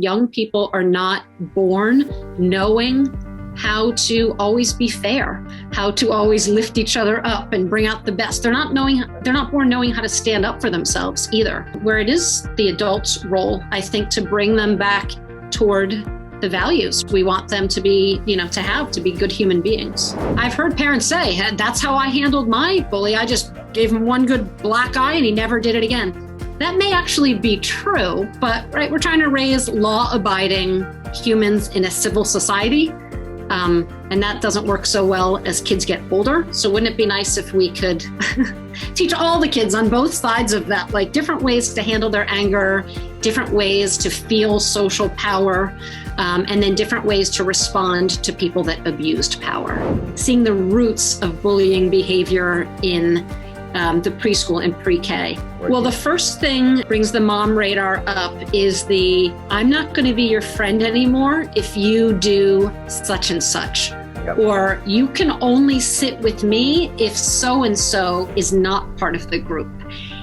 Young people are not born knowing how to always be fair, how to always lift each other up and bring out the best. They're not born knowing how to stand up for themselves either. Where it is the adult's role, I think, to bring them back toward the values we want them to be, to be good human beings. I've heard parents say, that's how I handled my bully. I just gave him one good black eye and he never did it again. That may actually be true, but we're trying to raise law-abiding humans in a civil society. And that doesn't work so well as kids get older. So wouldn't it be nice if we could teach all the kids on both sides of that, like different ways to handle their anger, different ways to feel social power, and then different ways to respond to people that abused power. Seeing the roots of bullying behavior in the preschool and pre-K. Well, the first thing brings the mom radar up is I'm not going to be your friend anymore if you do such and such. Yep. Or you can only sit with me if so-and-so is not part of the group.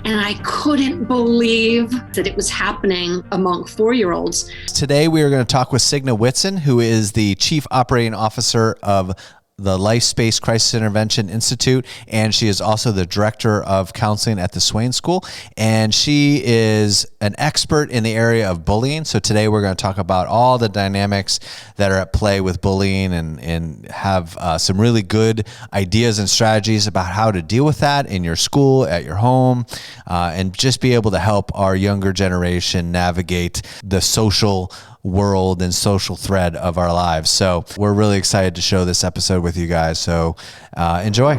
And I couldn't believe that it was happening among 4-year-olds. Today, we are going to talk with Signe Whitson, who is the Chief Operating Officer of the Life Space Crisis Intervention Institute, and she is also the Director of Counseling at the Swain School, and she is an expert in the area of bullying. So today we're going to talk about all the dynamics that are at play with bullying and have some really good ideas and strategies about how to deal with that in your school, at your home, and just be able to help our younger generation navigate the social world and social thread of our lives. So we're really excited to show this episode with you guys. So enjoy.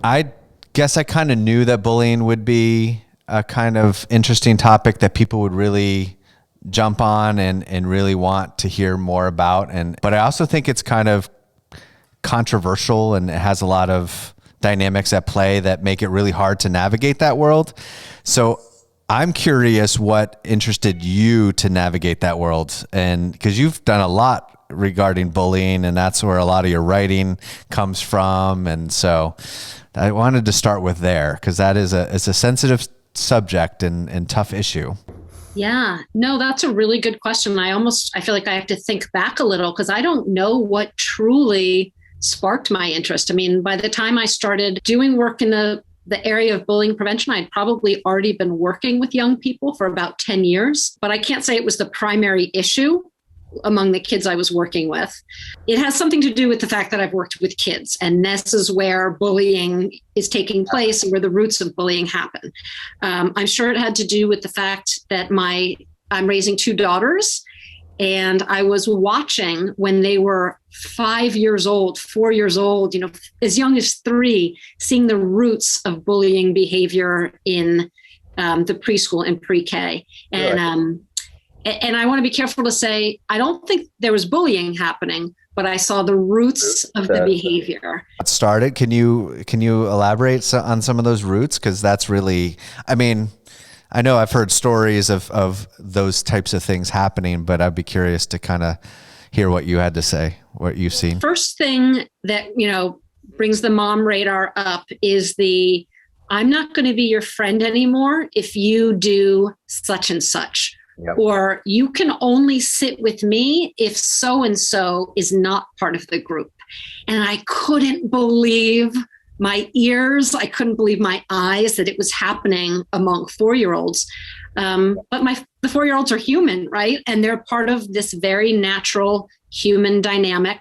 I guess I kind of knew that bullying would be a kind of interesting topic that people would really jump on and really want to hear more about. But I also think it's kind of controversial and it has a lot of dynamics at play that make it really hard to navigate that world. So I'm curious what interested you to navigate that world, and because you've done a lot regarding bullying, and that's where a lot of your writing comes from. And so I wanted to start with there because that is it's a sensitive subject and tough issue. Yeah, no, that's a really good question. I feel like I have to think back a little because I don't know what truly sparked my interest. I mean, by the time I started doing work in the area of bullying prevention, I'd probably already been working with young people for about 10 years, but I can't say it was the primary issue among the kids I was working with. It has something to do with the fact that I've worked with kids, and this is where bullying is taking place and where the roots of bullying happen. I'm sure it had to do with the fact that I'm raising 2 daughters, and I was watching when they were 5 years old, 4 years old, as young as 3, seeing the roots of bullying behavior in the preschool and pre-K. And I want to be careful to say, I don't think there was bullying happening, but I saw the roots of the behavior. It started. Can you elaborate on some of those roots? Because that's really, I know I've heard stories of those types of things happening, but I'd be curious to kind of hear what you had to say, what you've seen. First thing that, brings the mom radar up is I'm not going to be your friend anymore if you do such and such. Yep. Or you can only sit with me if so-and-so is not part of the group. And I couldn't believe my ears. I couldn't believe my eyes that it was happening among 4-year-olds. But the 4-year-olds are human, right? And they're part of this very natural human dynamic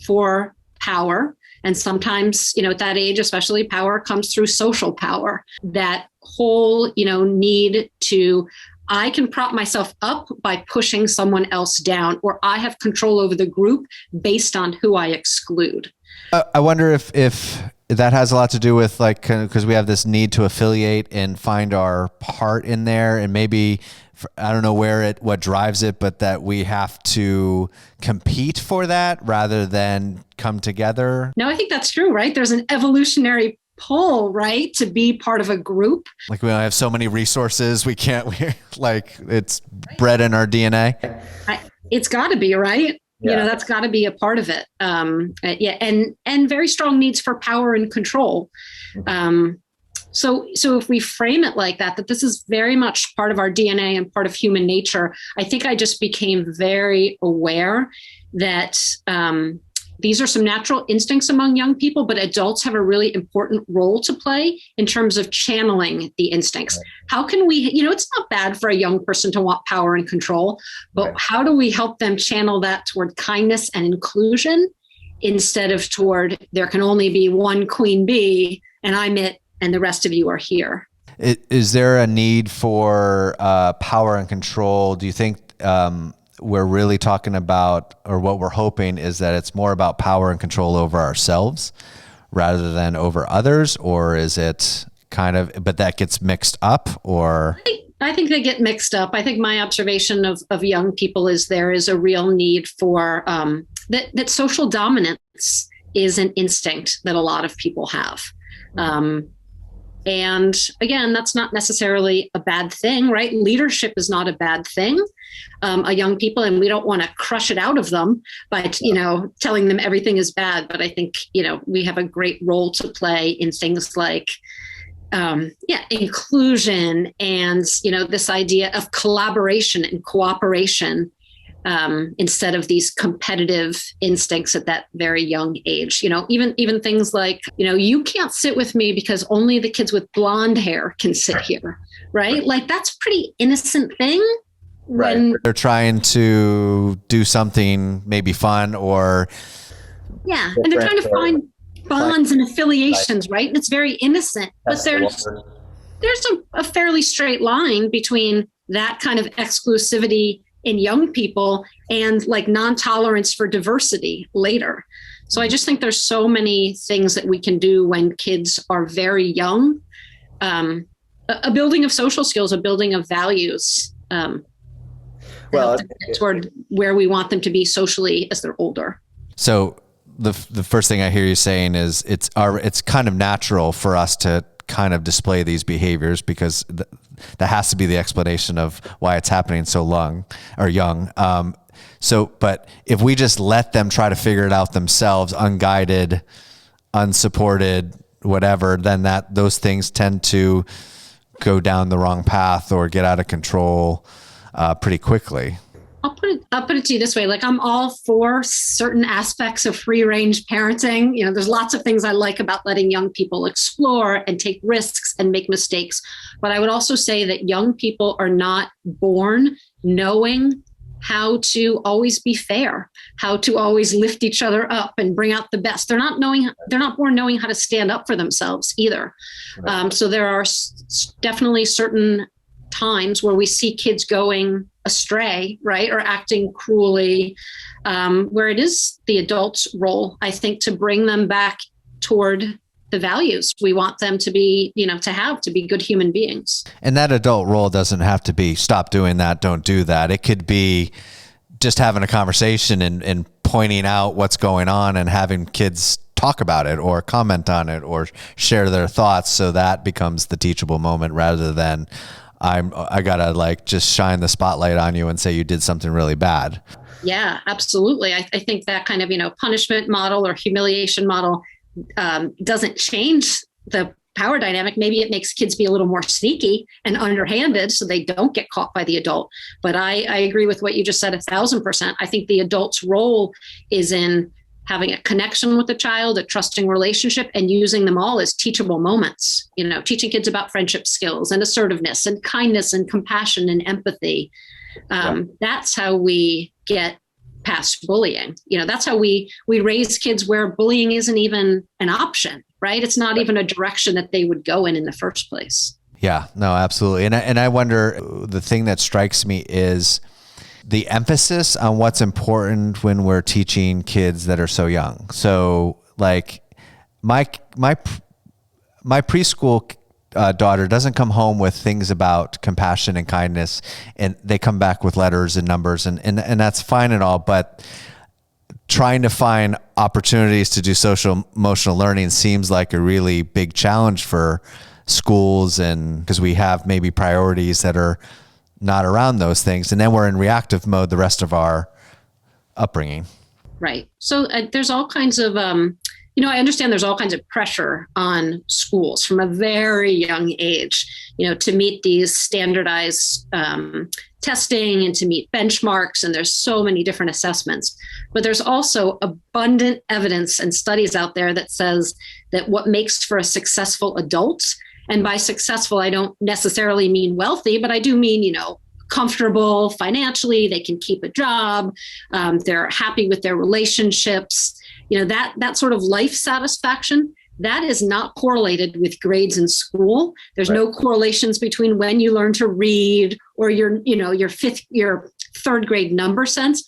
for power. And sometimes, at that age, especially, power comes through social power. That whole, need to, I can prop myself up by pushing someone else down, or I have control over the group based on who I exclude. I wonder if that has a lot to do with because we have this need to affiliate and find our part in there, and maybe I don't know what drives it, but that we have to compete for that rather than come together. No, I think that's true, right? There's an evolutionary pull, right, to be part of a group. Like we don't have so many resources, it's bred in our DNA. It's got to be, right? Yeah. That's got to be a part of it. And very strong needs for power and control. So if we frame it like that this is very much part of our DNA and part of human nature, I think I just became very aware that these are some natural instincts among young people, but adults have a really important role to play in terms of channeling the instincts. How can we, it's not bad for a young person to want power and control, but how do we help them channel that toward kindness and inclusion instead of toward there can only be one queen bee and I'm it and the rest of you are here? Is there a need for power and control? Do you think we're really talking about, or what we're hoping is that it's more about power and control over ourselves rather than over others? Or is it kind of, but that gets mixed up? Or I think they get mixed up. I think my observation of young people is there is a real need for that social dominance is an instinct that a lot of people have. And again, that's not necessarily a bad thing, right? Leadership is not a bad thing. A young people, and we don't want to crush it out of them by, telling them everything is bad. But I think, we have a great role to play in things like, inclusion and, this idea of collaboration and cooperation, instead of these competitive instincts at that very young age. Even things like, you can't sit with me because only the kids with blonde hair can sit here, right? Like that's a pretty innocent thing. When they're trying to do something maybe fun or and they're trying to find bonds and affiliations, right? And it's very innocent, but there's a fairly straight line between that kind of exclusivity in young people and like non-tolerance for diversity later. So I just think there's so many things that we can do when kids are very young. A building of social skills, a building of values, toward where we want them to be socially as they're older. So the first thing I hear you saying is it's kind of natural for us to kind of display these behaviors because that has to be the explanation of why it's happening so young. But if we just let them try to figure it out themselves, unguided, unsupported, whatever, then those things tend to go down the wrong path or get out of control pretty quickly. I'll put it to you this way. Like I'm all for certain aspects of free range parenting. There's lots of things I like about letting young people explore and take risks and make mistakes. But I would also say that young people are not born knowing how to always be fair, how to always lift each other up and bring out the best. They're not born knowing how to stand up for themselves either. Right. So there are definitely certain times where we see kids going astray, right, or acting cruelly, where it is the adult's role, I think, to bring them back toward the values we want them to be, to be good human beings. And that adult role doesn't have to be stop doing that, don't do that. It could be just having a conversation and pointing out what's going on and having kids talk about it or comment on it or share their thoughts. So that becomes the teachable moment rather than I gotta just shine the spotlight on you and say you did something really bad. Yeah, absolutely. I think that kind of, punishment model or humiliation model doesn't change the power dynamic. Maybe it makes kids be a little more sneaky and underhanded so they don't get caught by the adult. But I agree with what you just said 1,000%. I think the adult's role is in having a connection with the child, a trusting relationship, and using them all as teachable moments, teaching kids about friendship skills and assertiveness and kindness and compassion and empathy. That's how we get past bullying. That's how we raise kids where bullying isn't even an option, right? It's not even a direction that they would go in the first place. Yeah, no, absolutely. And I wonder, the thing that strikes me is the emphasis on what's important when we're teaching kids that are so young. So like my preschool daughter doesn't come home with things about compassion and kindness, and they come back with letters and numbers and that's fine and all, but trying to find opportunities to do social emotional learning seems like a really big challenge for schools, and because we have maybe priorities that are not around those things. And then we're in reactive mode the rest of our upbringing. Right. So there's all kinds of I understand there's all kinds of pressure on schools from a very young age, to meet these standardized testing and to meet benchmarks. And there's so many different assessments. But there's also abundant evidence and studies out there that says that what makes for a successful adult, and by successful, I don't necessarily mean wealthy, but I do mean, comfortable financially, they can keep a job, they're happy with their relationships, that sort of life satisfaction, that is not correlated with grades in school. There's right. No correlations between when you learn to read or your third grade number sense.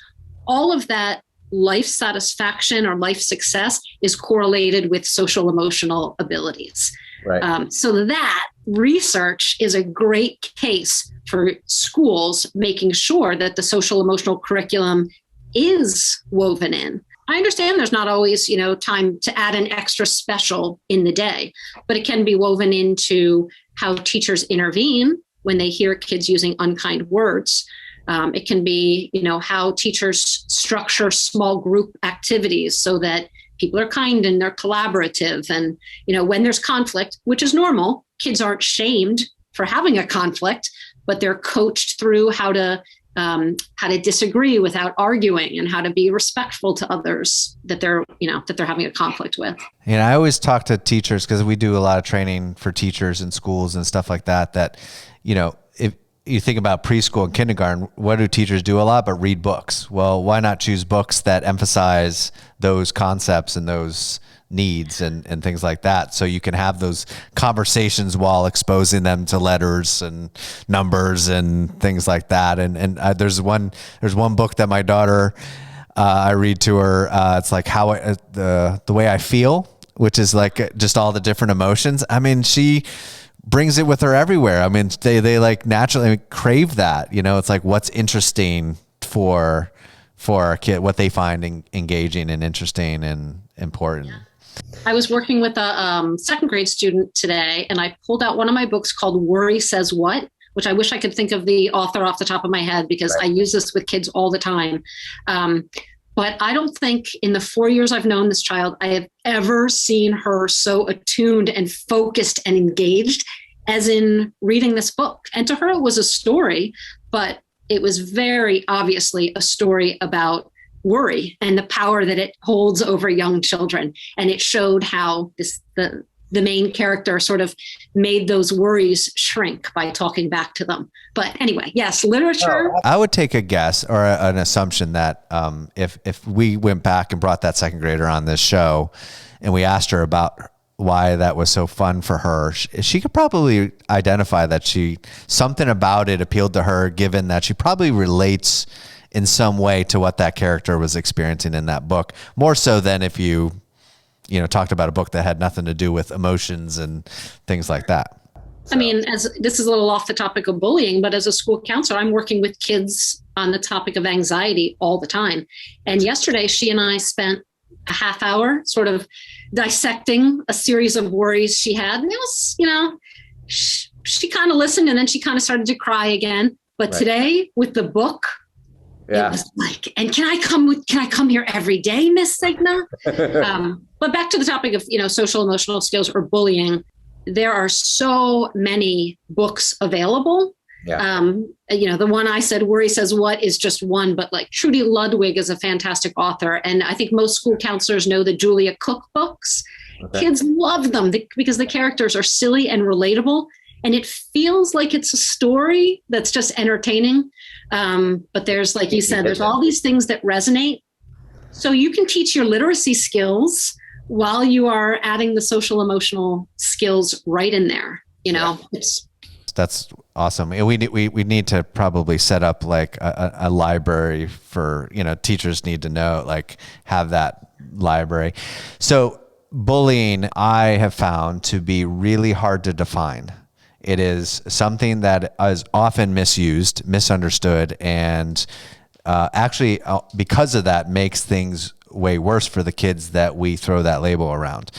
All of that life satisfaction or life success is correlated with social emotional abilities. Right. So that research is a great case for schools making sure that the social emotional curriculum is woven in. I understand there's not always, time to add an extra special in the day, but it can be woven into how teachers intervene when they hear kids using unkind words. It can be, how teachers structure small group activities so that people are kind and they're collaborative. And, when there's conflict, which is normal, kids aren't shamed for having a conflict, but they're coached through how to disagree without arguing and how to be respectful to others that they're having a conflict with. I always talk to teachers because we do a lot of training for teachers in schools and stuff like that, if you think about preschool and kindergarten, what do teachers do a lot but read books? Well, why not choose books that emphasize those concepts and those needs and things like that, so you can have those conversations while exposing them to letters and numbers and things like that. And there's one book that my daughter I read to her. It's like the way I feel, which is like just all the different emotions. I mean, she brings it with her everywhere. I mean, they like naturally crave that. It's like what's interesting for a kid, what they find engaging and interesting and important. Yeah. I was working with a second grade student today, and I pulled out one of my books called Worry Says What, which I wish I could think of the author off the top of my head because right. I use this with kids all the time. But I don't think in the 4 years I've known this child, I have ever seen her so attuned and focused and engaged as in reading this book. And to her, it was a story, but it was very obviously a story about worry and the power that it holds over young children. And it showed how the main character sort of made those worries shrink by talking back to them. But anyway, yes, literature. I would take a guess or an assumption that if we went back and brought that second grader on this show and we asked her about why that was so fun for her, she could probably identify that something about it appealed to her, given that she probably relates in some way to what that character was experiencing in that book, more so than if you talked about a book that had nothing to do with emotions and things like that. So. I mean, as this is a little off the topic of bullying, but as a school counselor, I'm working with kids on the topic of anxiety all the time. And yesterday, she and I spent a half hour sort of dissecting a series of worries she had. And it was, she kind of listened and then she kind of started to cry again. But right. Today with the book, yeah. It was like, and can I come here every day, Miss Signe? But back to the topic of, social emotional skills or bullying, there are so many books available. Yeah. The one I said, Worry Says What, is just one, but like Trudy Ludwig is a fantastic author. And I think most school counselors know the Julia Cook books. Okay. Kids love them because the characters are silly and relatable. And it feels like it's a story that's just entertaining. But there's, like you said, there's all these things that resonate. So you can teach your literacy skills while you are adding the social emotional skills right in there. That's awesome. We need to probably set up like a library for, teachers need to know, like have that library. So bullying, I have found to be really hard to define. It is something that is often misused, misunderstood, and actually, because of that, makes things way worse for the kids that we throw that label around.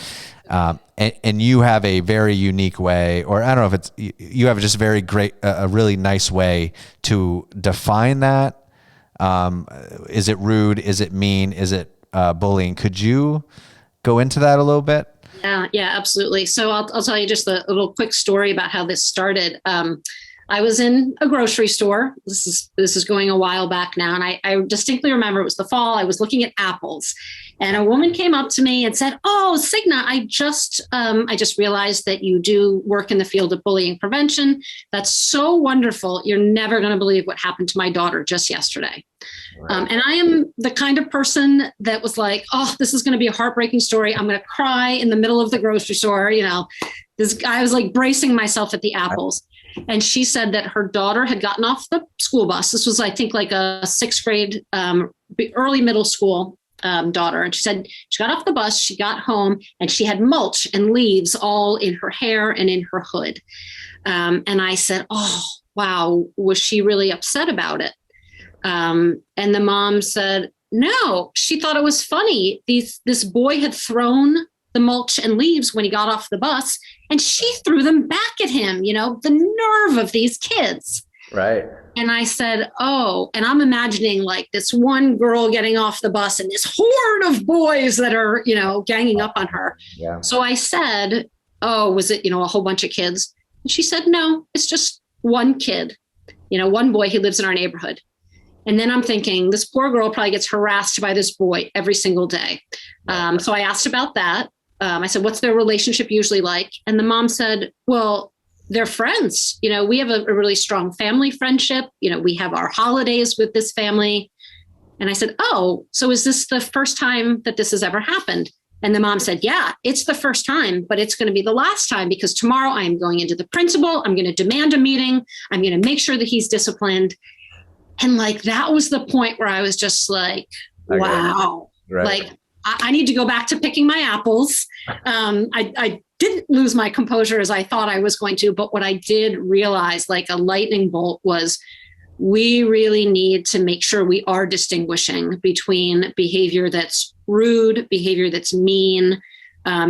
And you have a very unique way, or I don't know if you have just very great, a really nice way to define that. Is it rude? Is it mean? Is it bullying? Could you go into that a little bit? Yeah, absolutely. So I'll tell you just a little quick story about how this started. I was in a grocery store. This is going a while back now, and I distinctly remember it was the fall. I was looking at apples, and a woman came up to me and said, "Oh, Signe, I just realized that you do work in the field of bullying prevention. That's so wonderful. You're never going to believe what happened to my daughter just yesterday." And I am the kind of person that was like, "Oh, this is going to be a heartbreaking story. I'm going to cry in the middle of the grocery store." I was like bracing myself at the apples. And she said that her daughter had gotten off the school bus. This was, I think, like a sixth grade, early middle school daughter. And she said she got off the bus, she got home, and she had mulch and leaves all in her hair and in her hood. And I said, "Oh, wow, was she really upset about it?" And the mom said, "No, she thought it was funny. This boy had thrown the mulch and leaves when he got off the bus, and she threw them back at him. The nerve of these kids." Right. And I said, "Oh," and I'm imagining like this one girl getting off the bus and this horde of boys that are, ganging up on her. Yeah. So I said, "Oh, was it, a whole bunch of kids?" And she said, "No, it's just one kid, one boy who lives in our neighborhood." And then I'm thinking, this poor girl probably gets harassed by this boy every single day. So I asked about that. I said, "What's their relationship usually like?" And the mom said, "Well, they're friends. We have a really strong family friendship. We have our holidays with this family." And I said, "Oh, so is this the first time that this has ever happened?" And the mom said, "Yeah, it's the first time, but it's going to be the last time, because tomorrow I am going into the principal. I'm going to demand a meeting. I'm going to make sure that he's disciplined." And like, that was the point where I was just like, wow, Right. Like I need to go back to picking my apples. I didn't lose my composure as I thought I was going to, but what I did realize, like a lightning bolt, was we really need to make sure we are distinguishing between behavior that's rude, behavior that's mean,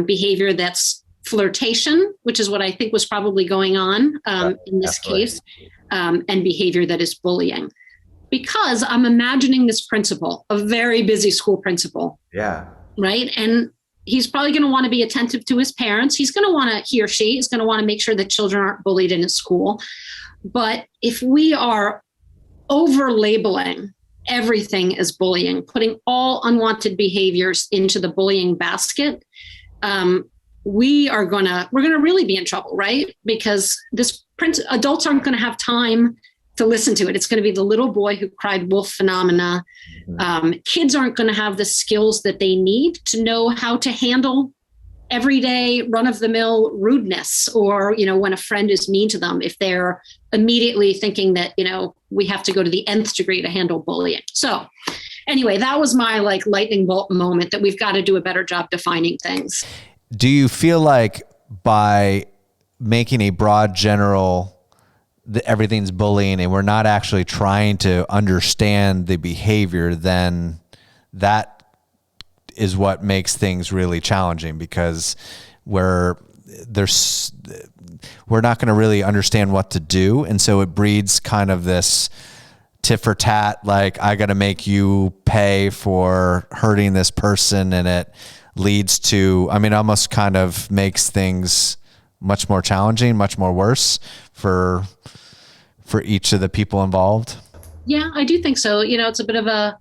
behavior that's flirtation, which is what I think was probably going on in this case, and behavior that is bullying. Because I'm imagining this principal, a very busy school principal. Yeah. Right. And he's probably going to want to be attentive to his parents. He or she is going to want to make sure that children aren't bullied in his school. But if we are over labeling everything as bullying, putting all unwanted behaviors into the bullying basket, we're going to really be in trouble, right? Because adults aren't going to have time to listen to it. It's going to be the little boy who cried wolf phenomena. Kids aren't going to have the skills that they need to know how to handle everyday run-of-the-mill rudeness, or, when a friend is mean to them, if they're immediately thinking that, we have to go to the nth degree to handle bullying. So anyway, that was my like lightning bolt moment, that we've got to do a better job defining things. Do you feel like by making a broad general everything's bullying and we're not actually trying to understand the behavior, then that is what makes things really challenging, because we're not going to really understand what to do. And so it breeds kind of this tit for tat, like, I got to make you pay for hurting this person. And it leads to, almost kind of makes things much more challenging, much more worse for each of the people involved. Yeah, I do think so. It's a bit of a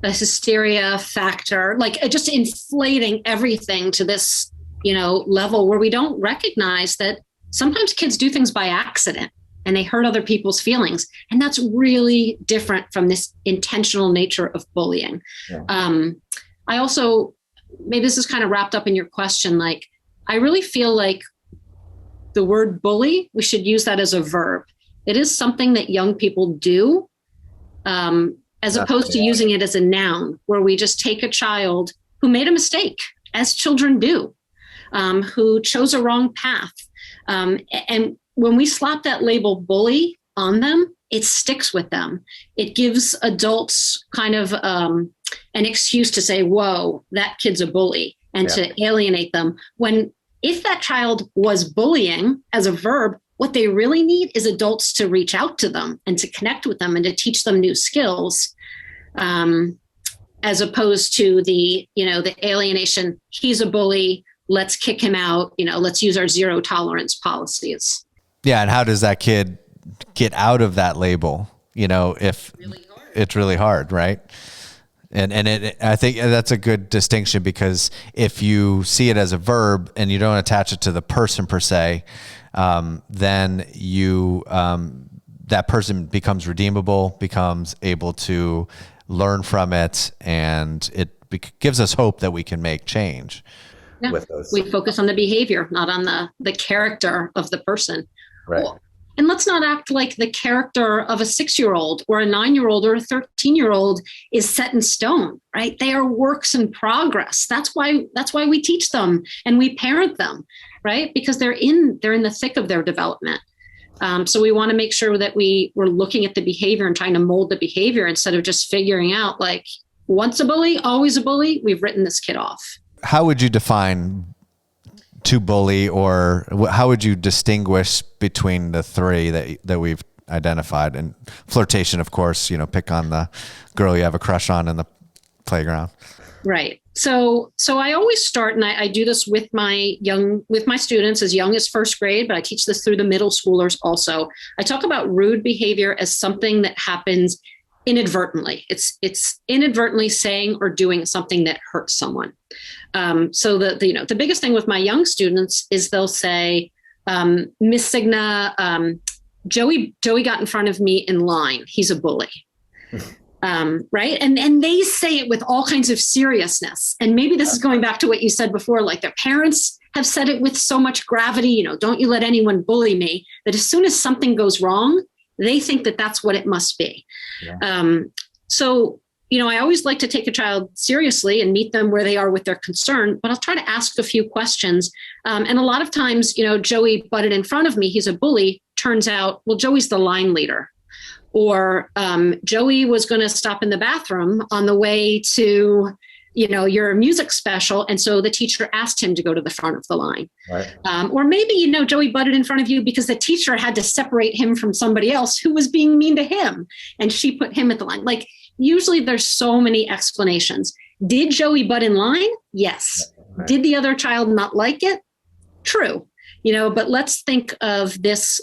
hysteria factor, like just inflating everything to this, level where we don't recognize that sometimes kids do things by accident and they hurt other people's feelings. And that's really different from this intentional nature of bullying. Yeah. I also, maybe this is kind of wrapped up in your question, like, I really feel like the word bully, we should use that as a verb. It is something that young people do, as opposed to using it as a noun, where we just take a child who made a mistake, as children do, who chose a wrong path. And when we slap that label bully on them, it sticks with them. It gives adults kind of an excuse to say, whoa, that kid's a bully, and to alienate them. When if that child was bullying as a verb, what they really need is adults to reach out to them and to connect with them and to teach them new skills. And as opposed to the alienation. He's a bully. Let's kick him out. Let's use our zero tolerance policies. Yeah. And how does that kid get out of that label? If it's really hard, right? And I think that's a good distinction, because if you see it as a verb and you don't attach it to the person per se, then that person becomes redeemable, becomes able to learn from it, and it gives us hope that we can make change. Yeah. With those. We focus on the behavior, not on the character of the person. Right. And let's not act like the character of a 6-year-old or a 9-year-old or a 13-year-old is set in stone, right? They are works in progress. That's why we teach them and we parent them, right? Because they're in the thick of their development. So we want to make sure that we're looking at the behavior and trying to mold the behavior instead of just figuring out like, once a bully, always a bully. We've written this kid off. How would you define to bully, or how would you distinguish between the three that we've identified? And flirtation, of course, pick on the girl you have a crush on in the playground. Right. So I always start, and I do this with my students as young as first grade, but I teach this through the middle schoolers also. I talk about rude behavior as something that happens inadvertently. It's inadvertently saying or doing something that hurts someone. So the biggest thing with my young students is they'll say, Miss Signe, Joey got in front of me in line. He's a bully. Right. And they say it with all kinds of seriousness. And maybe this is going back to what you said before, like their parents have said it with so much gravity, don't you let anyone bully me, that as soon as something goes wrong, they think that that's what it must be. Yeah. So I always like to take a child seriously and meet them where they are with their concern, but I'll try to ask a few questions. And a lot of times, Joey butted in front of me. He's a bully. Turns out, well, Joey's the line leader. Or Joey was going to stop in the bathroom on the way to, your music special. And so the teacher asked him to go to the front of the line. Right. Or maybe, Joey butted in front of you because the teacher had to separate him from somebody else who was being mean to him. And she put him at the line. Like, usually there's so many explanations. Did Joey butt in line? Yes. Right. Did the other child not like it? True. But let's think of this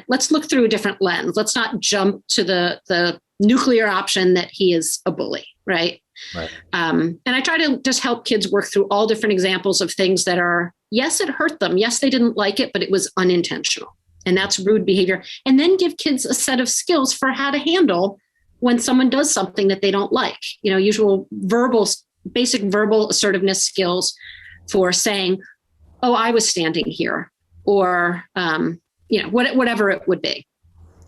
let's look through a different lens. Let's not jump to the nuclear option that he is a bully, right? Right. And I try to just help kids work through all different examples of things that are, yes, it hurt them. Yes, they didn't like it, but it was unintentional. And that's rude behavior. And then give kids a set of skills for how to handle when someone does something that they don't like. Usual basic verbal assertiveness skills for saying, oh, I was standing here, or, whatever it would be.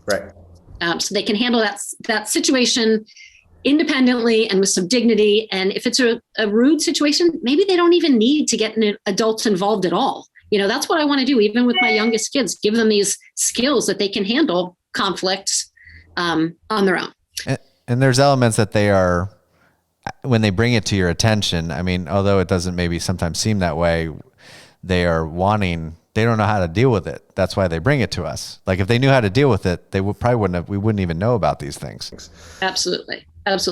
Right. So they can handle that situation independently and with some dignity. And if it's a rude situation, maybe they don't even need to get an adult involved at all. That's what I want to do, even with my youngest kids, give them these skills that they can handle conflicts on their own. And there's elements that they are, when they bring it to your attention, I mean, although it doesn't maybe sometimes seem that way, they don't know how to deal with it. That's why they bring it to us. Like if they knew how to deal with it, we wouldn't even know about these things. Absolutely.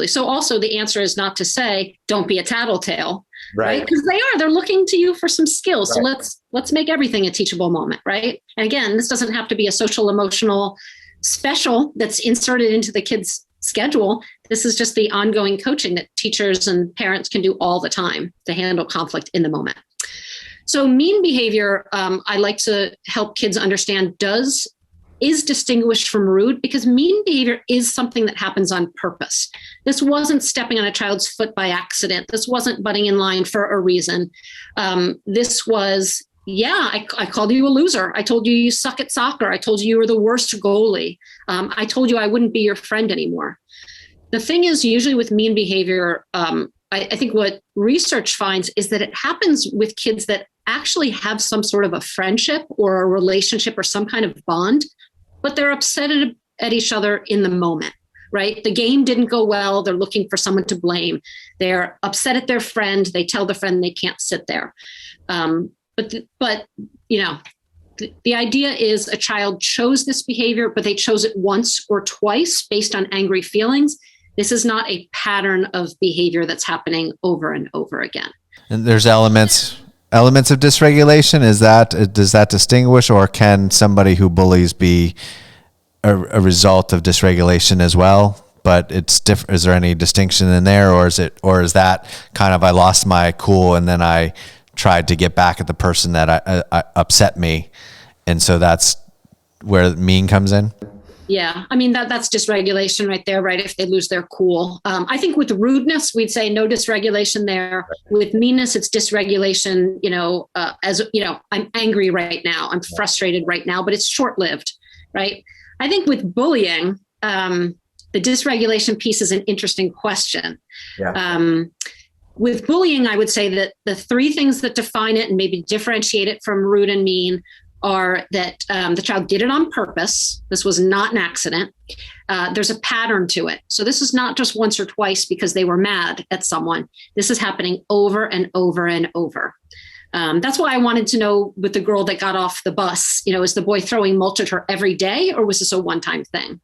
So also the answer is not to say, don't be a tattletale, right? Because they're looking to you for some skills. Right. So let's make everything a teachable moment, right? And again, this doesn't have to be a social emotional special that's inserted into the kids' schedule. This is just the ongoing coaching that teachers and parents can do all the time to handle conflict in the moment. So mean behavior, I like to help kids understand is distinguished from rude, because mean behavior is something that happens on purpose. This wasn't stepping on a child's foot by accident. This wasn't butting in line for a reason. This was, I called you a loser. I told you suck at soccer. I told you were the worst goalie. I told you I wouldn't be your friend anymore. The thing is, usually with mean behavior, I think what research finds is that it happens with kids that actually have some sort of a friendship or a relationship or some kind of bond, but they're upset at each other in the moment, right? The game didn't go well. They're looking for someone to blame. They're upset at their friend. They tell the friend they can't sit there. But the idea is a child chose this behavior, but they chose it once or twice based on angry feelings. This is not a pattern of behavior that's happening over and over again. And there's elements of dysregulation. Does that distinguish, or can somebody who bullies be a result of dysregulation as well? But it's different. Is there any distinction in there, or is that kind of, I lost my cool and then I tried to get back at the person that I upset me, and so that's where mean comes in? Yeah, I mean, that's dysregulation right there, right? If they lose their cool. I think with rudeness, we'd say no dysregulation there. With meanness, it's dysregulation, I'm angry right now. I'm frustrated right now, but it's short-lived, right? I think with bullying, the dysregulation piece is an interesting question. Yeah. With bullying, I would say that the three things that define it and maybe differentiate it from rude and mean are that the child did it on purpose. This was not an accident. There's a pattern to it. So this is not just once or twice because they were mad at someone. This is happening over and over and over. That's why I wanted to know with the girl that got off the bus, is the boy throwing mulch at her every day, or was this a one-time thing?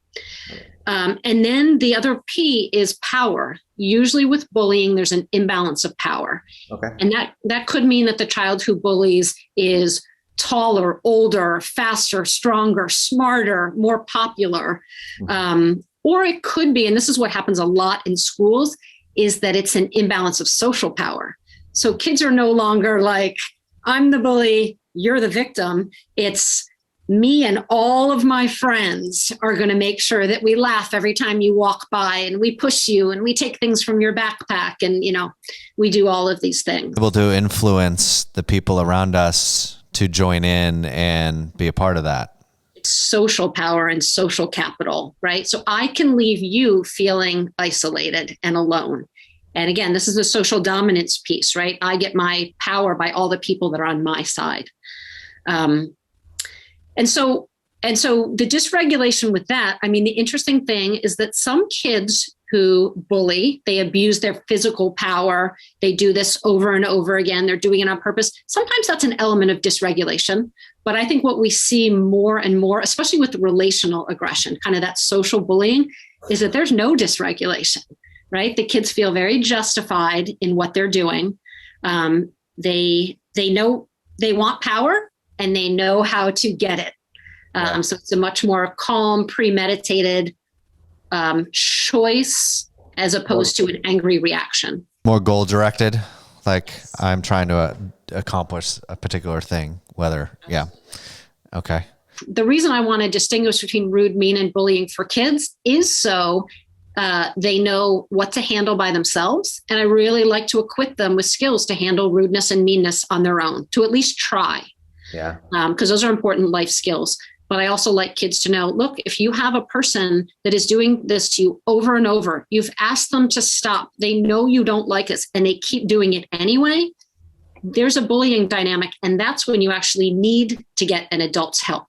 And then the other P is power. Usually with bullying, there's an imbalance of power. Okay. And that could mean that the child who bullies is taller, older, faster, stronger, smarter, more popular. Or it could be, and this is what happens a lot in schools, is that it's an imbalance of social power. So kids are no longer like, I'm the bully, you're the victim. It's me and all of my friends are going to make sure that we laugh every time you walk by, and we push you, and we take things from your backpack, and, we do all of these things. Able to influence the people around us to join in and be a part of that. Social power and social capital, right? So I can leave you feeling isolated and alone. And again, this is the social dominance piece, right? I get my power by all the people that are on my side. And so the dysregulation with that, I mean, the interesting thing is that some kids who bully, they abuse their physical power. They do this over and over again. They're doing it on purpose. Sometimes that's an element of dysregulation. But I think what we see more and more, especially with relational aggression, kind of that social bullying, is that there's no dysregulation, right? The kids feel very justified in what they're doing. They know they want power, and they know how to get it. So it's a much more calm, premeditated choice as opposed to an angry reaction. More goal directed, like I'm trying to accomplish a particular thing, yeah. Okay. The reason I want to distinguish between rude, mean, and bullying for kids is so they know what to handle by themselves. And I really like to equip them with skills to handle rudeness and meanness on their own, to at least try. Yeah. Because those are important life skills. But I also like kids to know, look, if you have a person that is doing this to you over and over, you've asked them to stop. They know you don't like us, and they keep doing it anyway. There's a bullying dynamic. And that's when you actually need to get an adult's help,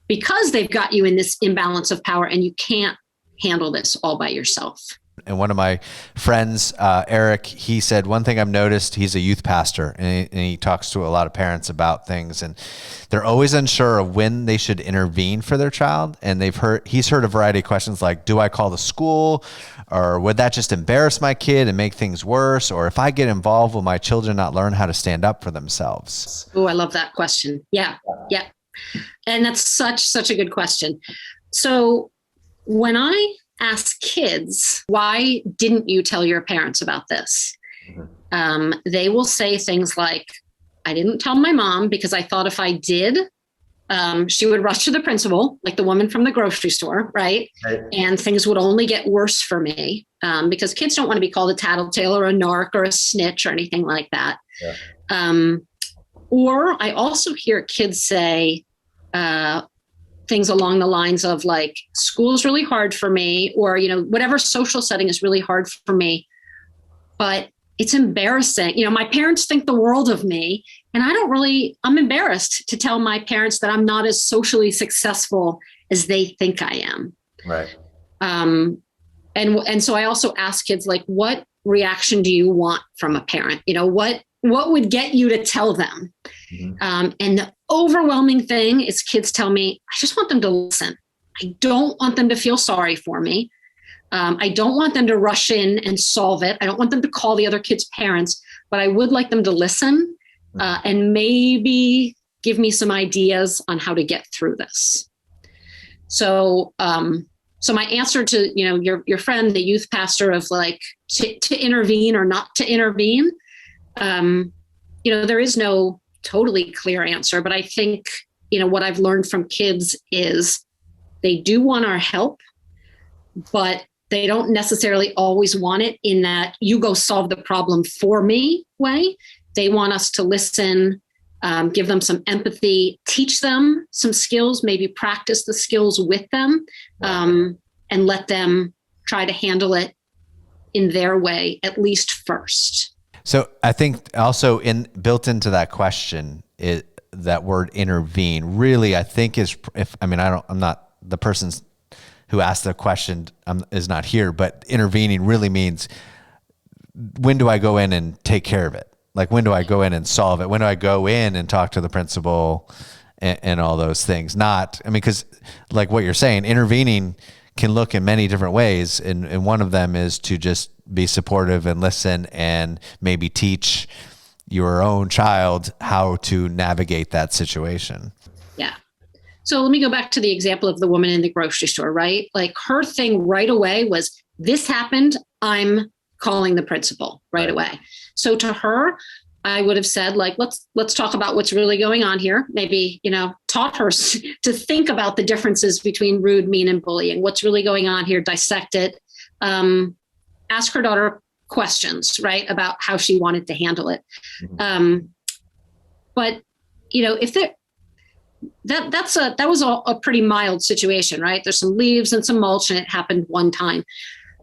because they've got you in this imbalance of power, and you can't handle this all by yourself. And one of my friends, Eric, he said, one thing I've noticed, he's a youth pastor, and he talks to a lot of parents about things, and they're always unsure of when they should intervene for their child. And he's heard a variety of questions like, do I call the school, or would that just embarrass my kid and make things worse? Or if I get involved, will my children not learn how to stand up for themselves? Oh, I love that question. Yeah. And that's such a good question. So when I ask kids, why didn't you tell your parents about this? They will say things like, I didn't tell my mom because I thought if I did, she would rush to the principal, like the woman from the grocery store, right? And things would only get worse for me, because kids don't want to be called a tattletale or a narc or a snitch or anything like that. Yeah. Or I also hear kids say, things along the lines of like, school is really hard for me, or, whatever social setting is really hard for me, but it's embarrassing. My parents think the world of me, and I'm embarrassed to tell my parents that I'm not as socially successful as they think I am. Right. And so I also ask kids, like, what reaction do you want from a parent? What would get you to tell them? Mm-hmm. And the overwhelming thing is kids tell me, I just want them to listen. I don't want them to feel sorry for me. I don't want them to rush in and solve it. I don't want them to call the other kids' parents, but I would like them to listen and maybe give me some ideas on how to get through this. So, so my answer to, your friend, the youth pastor, of like to intervene or not to intervene, there is no totally clear answer, but I think, what I've learned from kids is they do want our help, but they don't necessarily always want it in that you go solve the problem for me way. They want us to listen, give them some empathy, teach them some skills, maybe practice the skills with them, and let them try to handle it in their way, at least first. So I think also built into that question is that word intervene. Really, I think I'm not the person who asked the question is not here, but intervening really means, when do I go in and take care of it? Like, when do I go in and solve it? When do I go in and talk to the principal and all those things? Because like what you're saying, intervening can look in many different ways. And one of them is to just be supportive and listen and maybe teach your own child how to navigate that situation. Yeah. So let me go back to the example of the woman in the grocery store, right? Like, her thing right away was, this happened, I'm calling the principal right away. So to her, I would have said, like, let's talk about what's really going on here. Maybe, taught her to think about the differences between rude, mean, and bullying. What's really going on here? Dissect it. Ask her daughter questions, right, about how she wanted to handle it. But if that was a pretty mild situation, right? There's some leaves and some mulch, and it happened one time.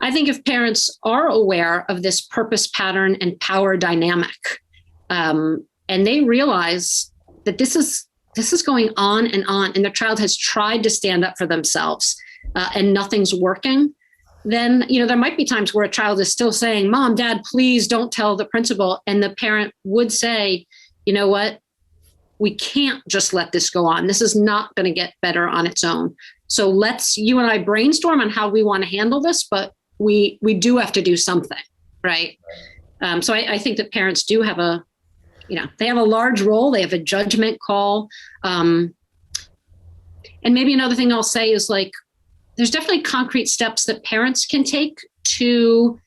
I think if parents are aware of this purpose pattern and power dynamic, and they realize that this is going on, and their child has tried to stand up for themselves, and nothing's working, then, there might be times where a child is still saying, Mom, Dad, please don't tell the principal. And the parent would say, you know what? We can't just let this go on. This is not going to get better on its own. So you and I brainstorm on how we want to handle this, but we do have to do something, right? So I think that parents do have they have a large role. They have a judgment call. And maybe another thing I'll say is, like, there's definitely concrete steps that parents can take to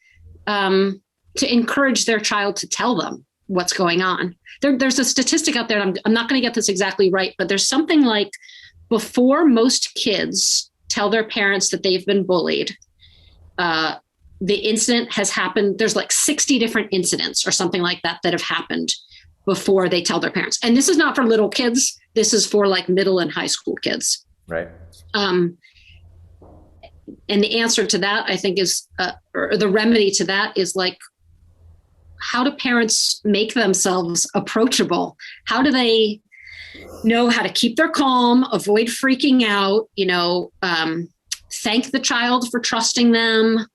encourage their child to tell them what's going on. There's a statistic out there, and I'm not going to get this exactly right, but there's something like, before most kids tell their parents that they've been bullied, the incident has happened. There's like 60 different incidents or something like that have happened before they tell their parents. And this is not for little kids. This is for like middle and high school kids. Right. And the answer to that, I think, is, or the remedy to that is, like, how do parents make themselves approachable? How do they know how to keep their calm, avoid freaking out, thank the child for trusting them,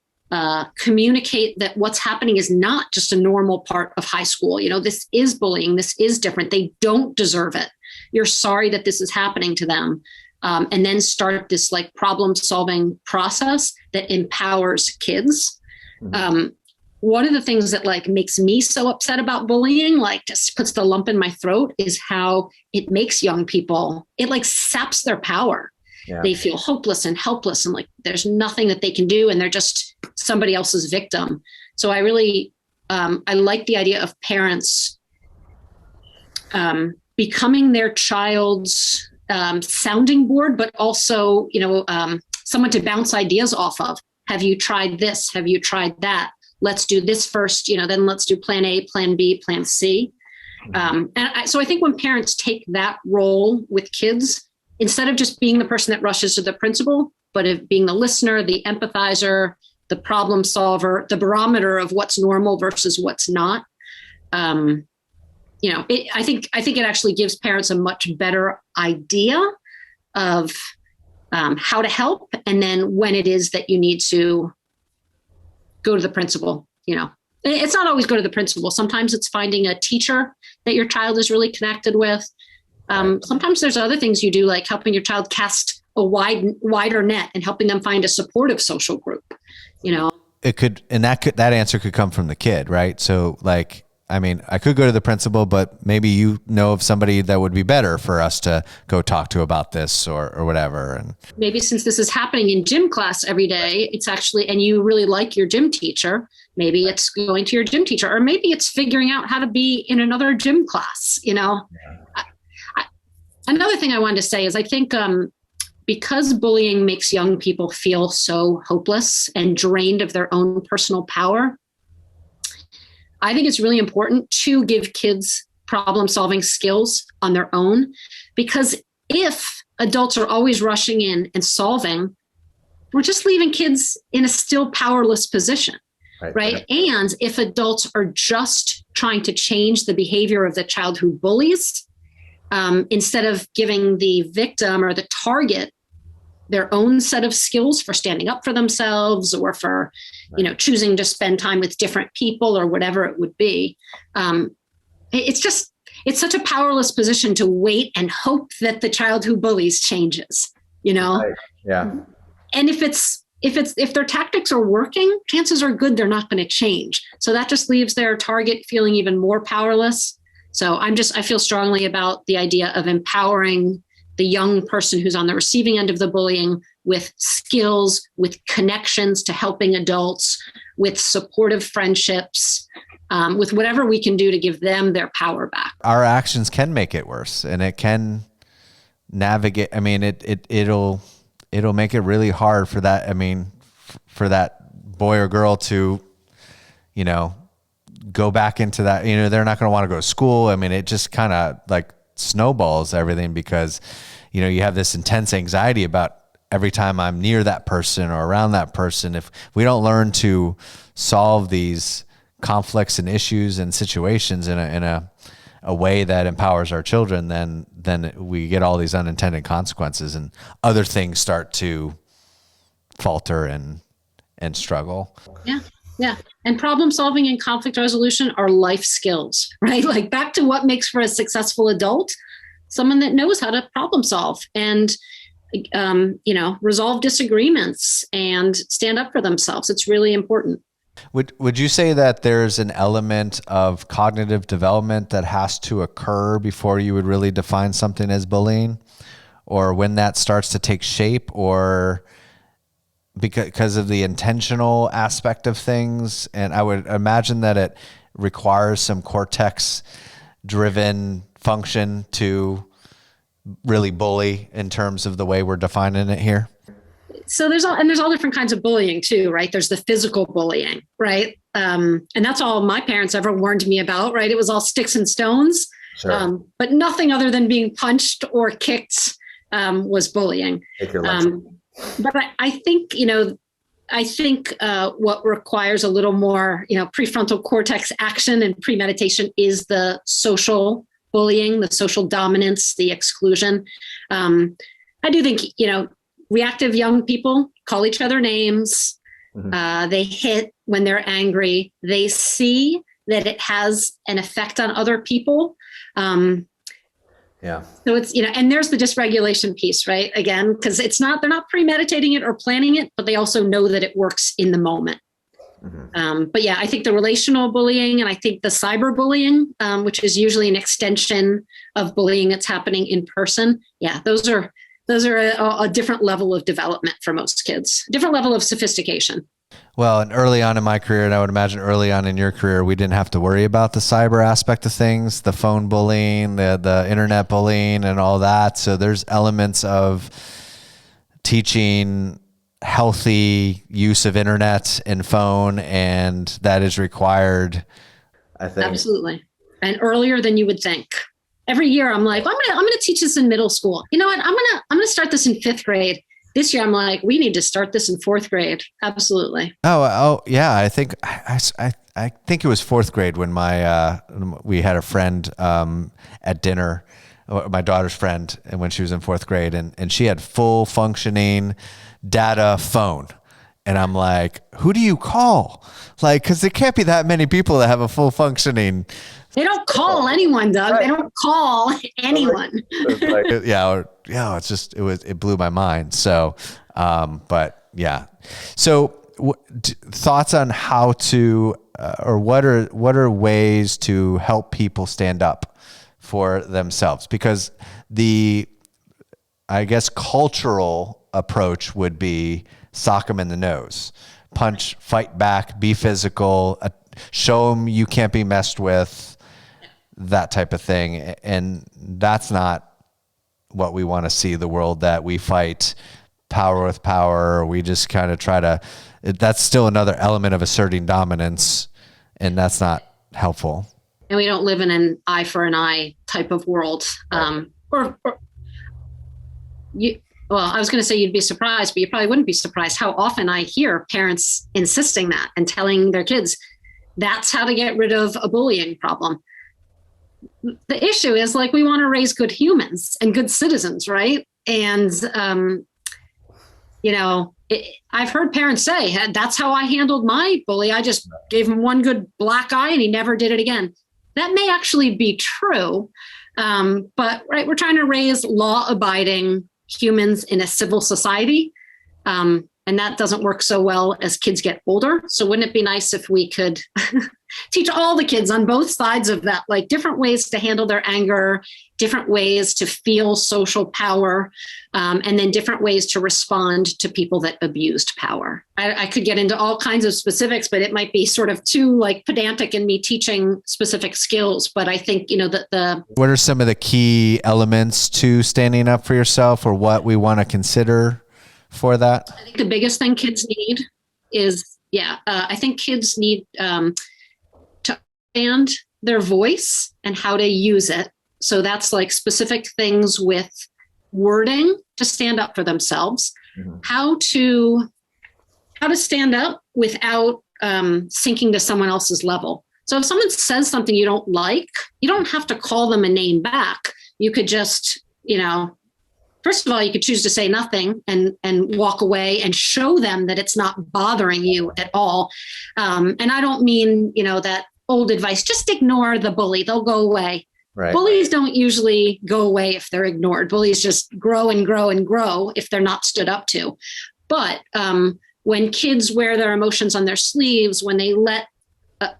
communicate that what's happening is not just a normal part of high school. This is bullying. This is different. They don't deserve it. You're sorry that this is happening to them. And then start this like problem solving process that empowers kids. One of the things that like makes me so upset about bullying, like just puts the lump in my throat, is how it makes young people, it like saps their power. Yeah. They feel hopeless and helpless, and like there's nothing that they can do, and they're just somebody else's victim. So I really, I like the idea of parents becoming their child's sounding board, but also, someone to bounce ideas off of. Have you tried this? Have you tried that? Let's do this first, then let's do plan A, plan B, plan C. So I think when parents take that role with kids, instead of just being the person that rushes to the principal, but of being the listener, the empathizer, the problem solver, the barometer of what's normal versus what's not, I think it actually gives parents a much better idea of how to help, and then when it is that you need to go to the principal. It's not always go to the principal. Sometimes it's finding a teacher that your child is really connected with. Sometimes there's other things you do, like helping your child cast a wider net and helping them find a supportive social group, It could, and that answer could come from the kid, right? So like, I mean, I could go to the principal, but maybe you know of somebody that would be better for us to go talk to about this or whatever. And maybe since this is happening in gym class every day, it's actually, and you really like your gym teacher, maybe it's going to your gym teacher, or maybe it's figuring out how to be in another gym class, Another thing I wanted to say is I think because bullying makes young people feel so hopeless and drained of their own personal power, I think it's really important to give kids problem-solving skills on their own, because if adults are always rushing in and solving, we're just leaving kids in a still powerless position, right? And if adults are just trying to change the behavior of the child who bullies, instead of giving the victim or the target their own set of skills for standing up for themselves or for, choosing to spend time with different people or whatever it would be. It's such a powerless position to wait and hope that the child who bullies changes, Right. Yeah. And if their tactics are working, chances are good they're not going to change. So that just leaves their target feeling even more powerless. So I feel strongly about the idea of empowering the young person who's on the receiving end of the bullying with skills, with connections to helping adults, with supportive friendships, with whatever we can do to give them their power back. Our actions can make it worse, and it can navigate. I mean, it'll make it really hard for that. I mean, for that boy or girl to, go back into that, they're not going to want to go to school. I mean, it just kind of like snowballs everything because, you have this intense anxiety about every time I'm near that person or around that person. If we don't learn to solve these conflicts and issues and situations in a way that empowers our children, then we get all these unintended consequences and other things start to falter and struggle. Yeah. Yeah. And problem solving and conflict resolution are life skills, right? Like back to what makes for a successful adult, someone that knows how to problem solve and, resolve disagreements and stand up for themselves. It's really important. Would you say that there's an element of cognitive development that has to occur before you would really define something as bullying, or when that starts to take shape, or because of the intentional aspect of things? And I would imagine that it requires some cortex driven function to really bully in terms of the way we're defining it here. So there's all different kinds of bullying too, right? There's the physical bullying, right? And that's all my parents ever warned me about, right? It was all sticks and stones, Sure. But nothing other than being punched or kicked was bullying. But I think, what requires a little more, prefrontal cortex action and premeditation is the social bullying, the social dominance, the exclusion. I do think, reactive young people call each other names. Mm-hmm. They hit when they're angry. They see that it has an effect on other people. Yeah. So it's, and there's the dysregulation piece, right? Again, because they're not premeditating it or planning it, but they also know that it works in the moment. Mm-hmm. But yeah, I think the relational bullying and I think the cyberbullying, which is usually an extension of bullying that's happening in person. Yeah, those are a different level of development for most kids, different level of sophistication. Well, and early on in my career, and I would imagine early on in your career, we didn't have to worry about the cyber aspect of things, the phone bullying, the internet bullying and all that. So there's elements of teaching healthy use of internet and phone, and that is required, I think. Absolutely. And earlier than you would think. Every year I'm like, I'm going to teach this in middle school. You know what? I'm going to start this in 5th grade. This year, I'm like, we need to start this in 4th grade. Absolutely. Oh, yeah. I think I think it was 4th grade when we had a friend at dinner, my daughter's friend, and when she was in 4th grade, and she had full functioning data phone, and I'm like, who do you call? Like, because there can't be that many people that have a full functioning They don't call anyone, Doug. Right. They don't call anyone. It blew my mind. So, but yeah. So thoughts on how to, or what are ways to help people stand up for themselves? Because I guess cultural approach would be sock them in the nose, punch, fight back, be physical, show them you can't be messed with, that type of thing. And that's not what we want to see the world, that we fight power with power. We just kind of that's still another element of asserting dominance, and that's not helpful. And we don't live in an eye for an eye type of world. I was going to say you'd be surprised, but you probably wouldn't be surprised how often I hear parents insisting that and telling their kids that's how to get rid of a bullying problem. The issue is, like, we want to raise good humans and good citizens, right? And, I've heard parents say, that's how I handled my bully. I just gave him one good black eye and he never did it again. That may actually be true. But right, we're trying to raise law-abiding humans in a civil society. And that doesn't work so well as kids get older. So wouldn't it be nice if we could teach all the kids on both sides of that, like different ways to handle their anger, different ways to feel social power, and then different ways to respond to people that abused power. I could get into all kinds of specifics, but it might be sort of too pedantic in me teaching specific skills. But I think, what are some of the key elements to standing up for yourself, or what we want to consider for that? I think the biggest thing kids need is, I think kids need to understand their voice and how to use it. So that's like specific things with wording to stand up for themselves, how to stand up without sinking to someone else's level. So if someone says something you don't like, you don't have to call them a name back. You could just, first of all, you could choose to say nothing and walk away and show them that it's not bothering you at all. And I don't mean, that old advice, just ignore the bully, they'll go away. Right. Bullies don't usually go away if they're ignored. Bullies just grow and grow and grow if they're not stood up to. But when kids wear their emotions on their sleeves, when they let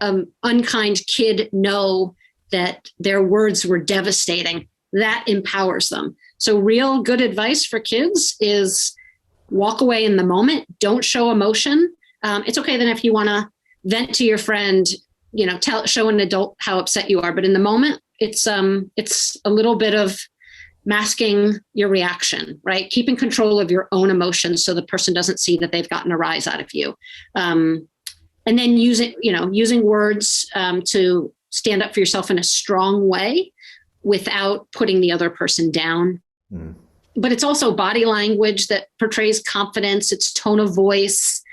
an unkind kid know that their words were devastating, that empowers them. So real good advice for kids is walk away in the moment. Don't show emotion. It's okay then if you want to vent to your friend, show an adult how upset you are. But in the moment, it's a little bit of masking your reaction, right? Keeping control of your own emotions so the person doesn't see that they've gotten a rise out of you. And then using words to stand up for yourself in a strong way without putting the other person down. But it's also body language that portrays confidence, it's tone of voice,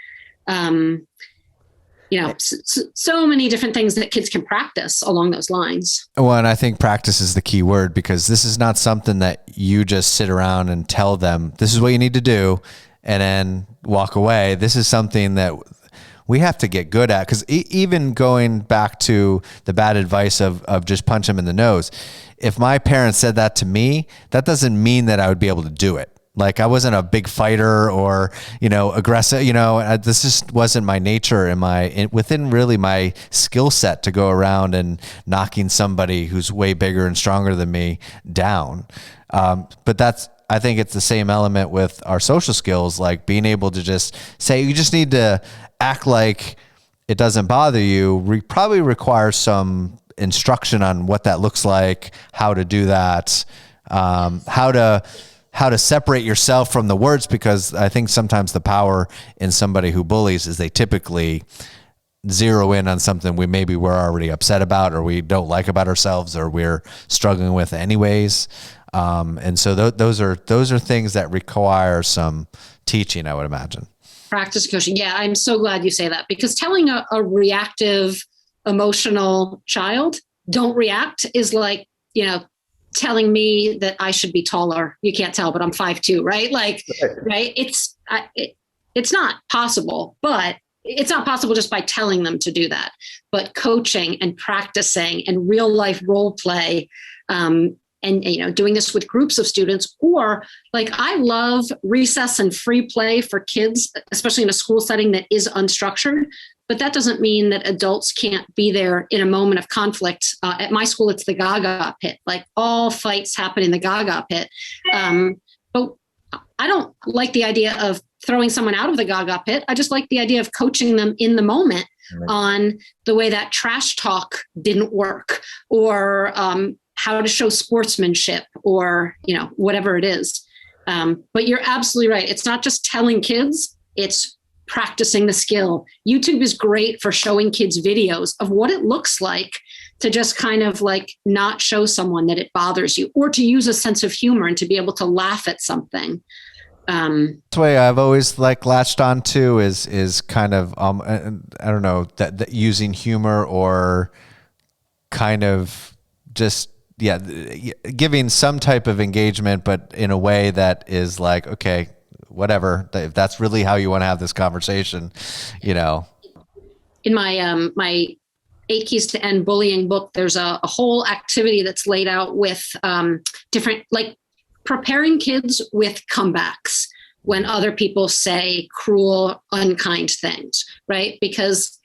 so many different things that kids can practice along those lines. Well, and I think practice is the key word, because this is not something that you just sit around and tell them, this is what you need to do, and then walk away. This is something that we have to get good at, because even going back to the bad advice of just punch them in the nose, if my parents said that to me, that doesn't mean that I would be able to do it. Like, I wasn't a big fighter or, aggressive, this just wasn't my nature and within really my skill set to go around and knocking somebody who's way bigger and stronger than me down. But I think it's the same element with our social skills, like being able to just say, you just need to act like it doesn't bother you, probably requires some instruction on what that looks like, how to do that, how to separate yourself from the words, because I think sometimes the power in somebody who bullies is they typically zero in on something we're already upset about, or we don't like about ourselves, or we're struggling with anyways. And so those are things that require some teaching, I would imagine. Practice coaching. Yeah, I'm so glad you say that, because telling a reactive, emotional child, don't react, is like, telling me that I should be taller. You can't tell, but I'm 5'2", right? Like, right. It's not possible, but it's not possible just by telling them to do that, but coaching and practicing and real life role play, and doing this with groups of students. Or like, I love recess and free play for kids, especially in a school setting that is unstructured. But that doesn't mean that adults can't be there in a moment of conflict. At my school, it's the Gaga pit. Like, all fights happen in the Gaga pit. But I don't like the idea of throwing someone out of the Gaga pit. I just like the idea of coaching them in the moment on the way that trash talk didn't work, or how to show sportsmanship, or, whatever it is. But you're absolutely right. It's not just telling kids, it's practicing the skill. YouTube is great for showing kids videos of what it looks like to just kind of like not show someone that it bothers you, or to use a sense of humor and to be able to laugh at something. The way I've always like latched on to is kind of, I don't know, that using humor, or kind of just, giving some type of engagement, but in a way that is like, okay, whatever, if that's really how you want to have this conversation, In my my 8 Keys to End Bullying book, there's a whole activity that's laid out with different, like, preparing kids with comebacks when other people say cruel, unkind things, right? Because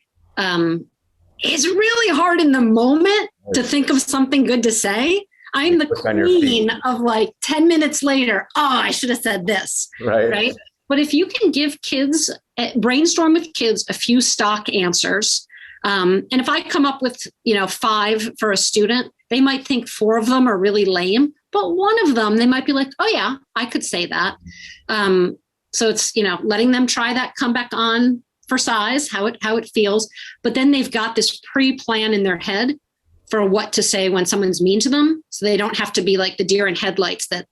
it's really hard in the moment to think of something good to say. I'm the queen of like 10 minutes later, I should have said this, right? But if you can give kids, brainstorm with kids a few stock answers, and if I come up with, 5 for a student, they might think 4 of them are really lame, but one of them, they might be like, oh yeah, I could say that. So it's, letting them try that comeback on for size, how it feels, but then they've got this pre-plan in their head for what to say when someone's mean to them. So they don't have to be like the deer in headlights that,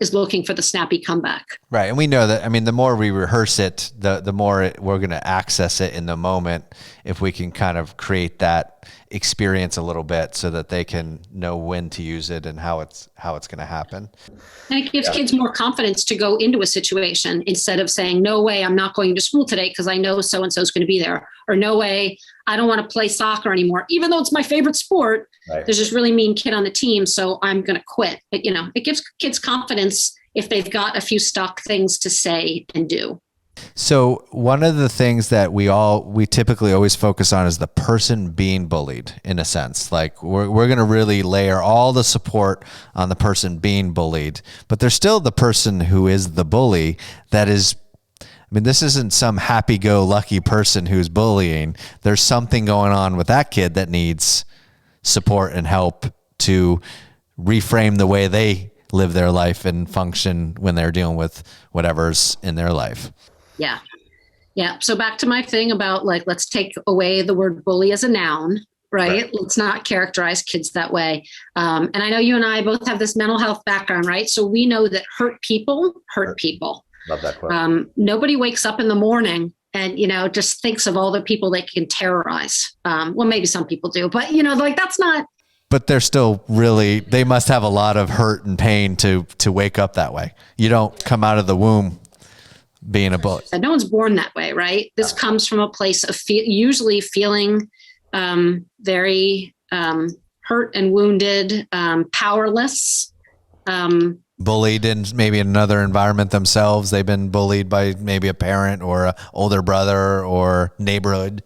is looking for the snappy comeback. Right. And we know that, the more we rehearse it, the more we're going to access it in the moment, if we can kind of create that experience a little bit, so that they can know when to use it and how it's going to happen. And it gives kids more confidence to go into a situation, instead of saying, no way, I'm not going to school today because I know so-and-so is going to be there, or no way, I don't want to play soccer anymore, even though it's my favorite sport. Right. There's this really mean kid on the team, so I'm going to quit. It gives kids confidence if they've got a few stock things to say and do. So one of the things that we typically always focus on is the person being bullied, in a sense. Like, we're going to really layer all the support on the person being bullied, but there's still the person who is the bully that is, this isn't some happy-go-lucky person who's bullying. There's something going on with that kid that needs support and help to reframe the way they live their life and function when they're dealing with whatever's in their life. Yeah. Yeah. So back to my thing about, like, let's take away the word bully as a noun, right? Let's not characterize kids that way. And I know you and I both have this mental health background, right? So we know that hurt people hurt people. Love that quote. Nobody wakes up in the morning and, just thinks of all the people they can terrorize. Well, maybe some people do, but, that's not. But they're still they must have a lot of hurt and pain to wake up that way. You don't come out of the womb being a bully. No one's born that way, right? This comes from a place of usually feeling very hurt and wounded, powerless. Bullied in maybe another environment themselves. They've been bullied by maybe a parent or an older brother or neighborhood.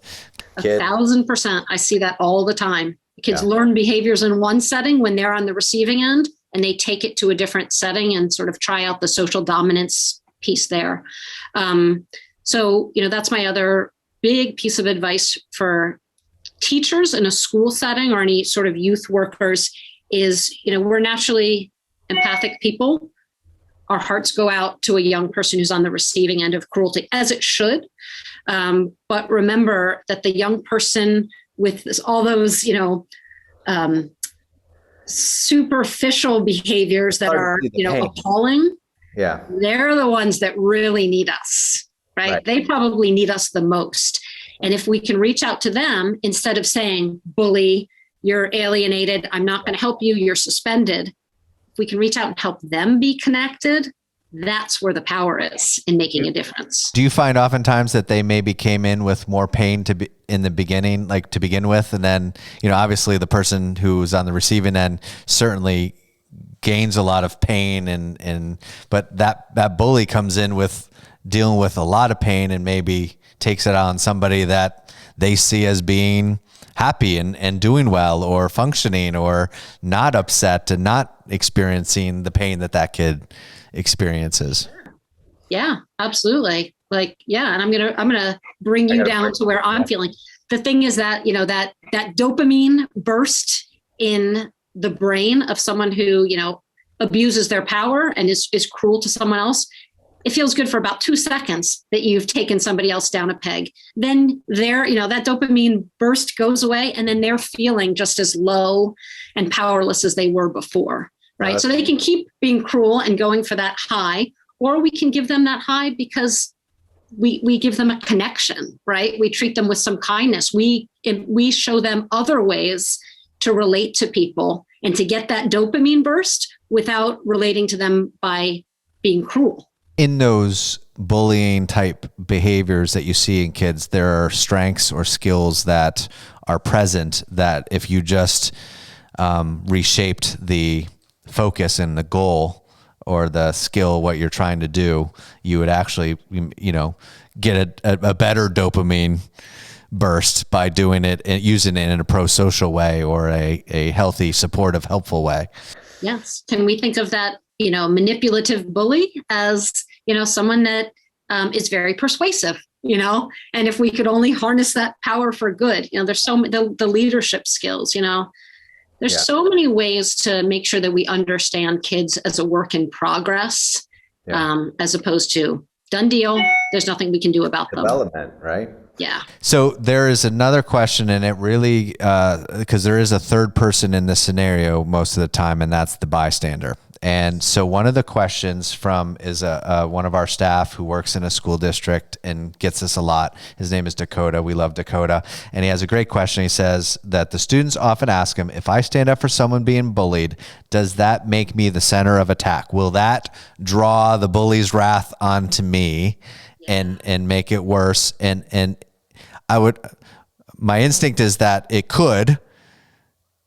1,000%. I see that all the time. Kids learn behaviors in one setting when they're on the receiving end, and they take it to a different setting and sort of try out the social dominance piece there. So, that's my other big piece of advice for teachers in a school setting or any sort of youth workers is, we're naturally empathic people. Our hearts go out to a young person who's on the receiving end of cruelty, as it should. But remember that the young person with all those, superficial behaviors that are, appalling. Yeah. They're the ones that really need us, right? They probably need us the most. And if we can reach out to them instead of saying, bully, you're alienated, I'm not going to help you, you're suspended. If we can reach out and help them be connected, that's where the power is in making a difference. Do you find oftentimes that they maybe came in with more pain to be in the beginning, like to begin with, and then, obviously the person who's on the receiving end certainly gains a lot of pain, but that bully comes in with dealing with a lot of pain and maybe takes it on somebody that they see as being happy and doing well or functioning or not upset and not experiencing the pain that kid experiences. Yeah, absolutely. And I'm gonna bring you down to where I'm feeling. The thing is that, that dopamine burst in the brain of someone who, abuses their power and is cruel to someone else. It feels good for about 2 seconds that you've taken somebody else down a peg. Then that dopamine burst goes away, and then they're feeling just as low and powerless as they were before. Right. So they can keep being cruel and going for that high, or we can give them that high because we give them a connection, right? We treat them with some kindness. We show them other ways to relate to people and to get that dopamine burst without relating to them by being cruel. In those bullying type behaviors that you see in kids, there are strengths or skills that are present that if you just reshaped the focus and the goal or the skill, what you're trying to do, you would actually, get a better dopamine burst by doing it and using it in a pro-social way or a healthy, supportive, helpful way. Yes. Can we think of that, manipulative bully as, someone that is very persuasive, and if we could only harness that power for good, there's the leadership skills, there's so many ways to make sure that we understand kids as a work in progress, as opposed to done deal. There's nothing we can do about them. Development, right? Yeah. So there is another question, and it really, because there is a third person in this scenario most of the time, and that's the bystander. And so one of the questions is one of our staff who works in a school district and gets this a lot. His name is Dakota. We love Dakota. And he has a great question. He says that the students often ask him, if I stand up for someone being bullied, does that make me the center of attack? Will that draw the bully's wrath onto me and make it worse? And my instinct is that it could.